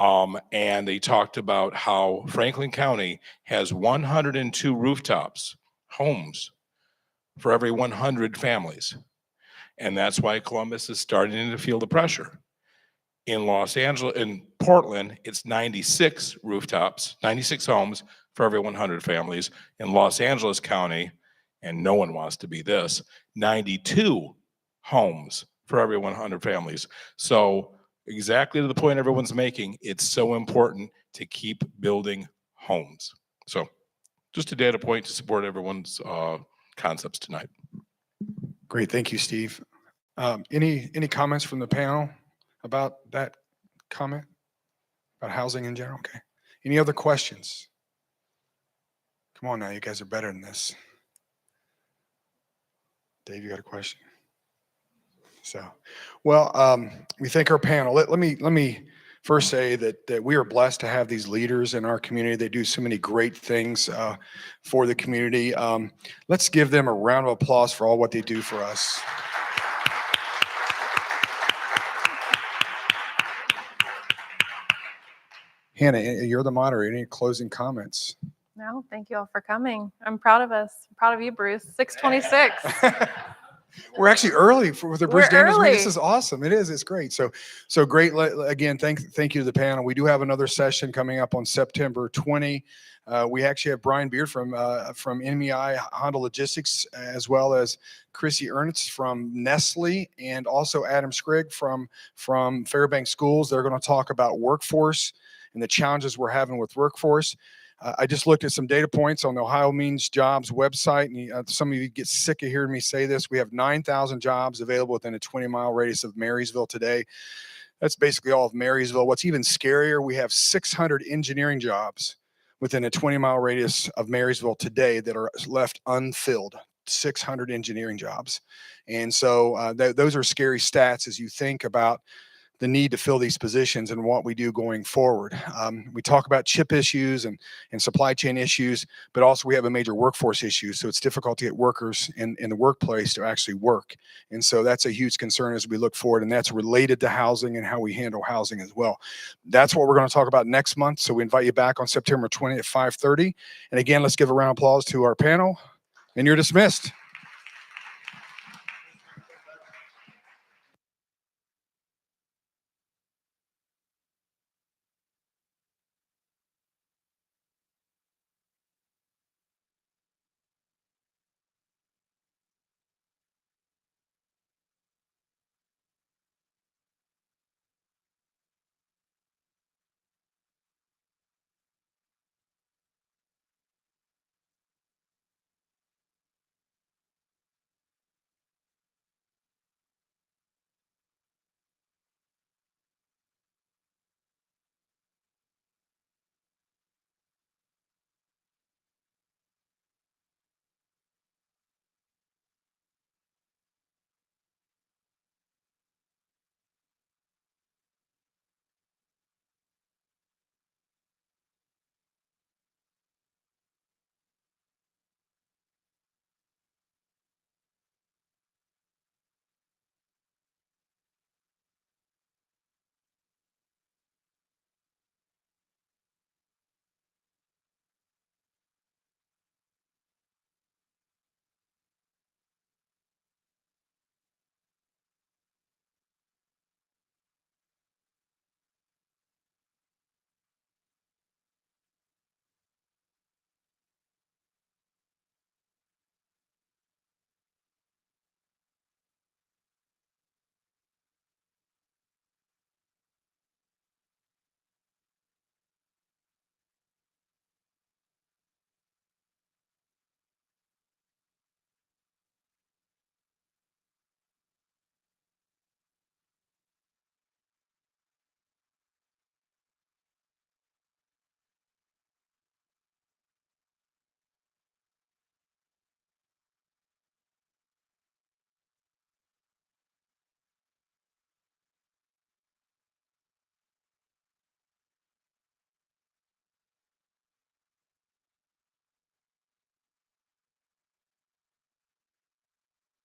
[SPEAKER 8] and they talked about how Franklin County has 102 rooftops, homes, for every 100 families. And that's why Columbus is starting to feel the pressure. In Portland, it's 96 rooftops, 96 homes for every 100 families. In Los Angeles County, and no one wants to be this, 92 homes for every 100 families. So exactly to the point everyone's making, it's so important to keep building homes. So just a data point to support everyone's concepts tonight.
[SPEAKER 3] Great. Thank you, Steve. Any comments from the panel about that comment about housing in general? Okay. Any other questions? Come on now, you guys are better than this. Dave, you got a question? So, well, we thank our panel. Let me first say that we are blessed to have these leaders in our community. They do so many great things for the community. Let's give them a round of applause for all what they do for us. Hannah, you're the moderator. Any closing comments?
[SPEAKER 1] No, thank you all for coming. I'm proud of us. I'm proud of you, Bruce. 626.
[SPEAKER 3] We're actually early for the Bridge
[SPEAKER 1] We're
[SPEAKER 3] Dams meeting. This
[SPEAKER 1] early.
[SPEAKER 3] is awesome. It is. It's great. So great. Again, thank you to the panel. We do have another session coming up on September 20. We actually have Brian Beard from NMEI Honda Logistics, as well as Chrissy Ernst from Nestle, and also Adam Skrig from Fairbanks Schools. They're going to talk about workforce and the challenges we're having with workforce. I just looked at some data points on the Ohio Means Jobs website, and some of you get sick of hearing me say this. We have 9,000 jobs available within a 20-mile radius of Marysville today. That's basically all of Marysville. What's even scarier, we have 600 engineering jobs within a 20-mile radius of Marysville today that are left unfilled. 600 engineering jobs. And so those are scary stats as you think about the need to fill these positions and what we do going forward. We talk about chip issues and supply chain issues, but also we have a major workforce issue. So it's difficult to get workers in the workplace to actually work. And so that's a huge concern as we look forward, and that's related to housing and how we handle housing as well. That's what we're going to talk about next month. So we invite you back on September 20th at 5:30. And again, let's give a round of applause to our panel, and you're dismissed.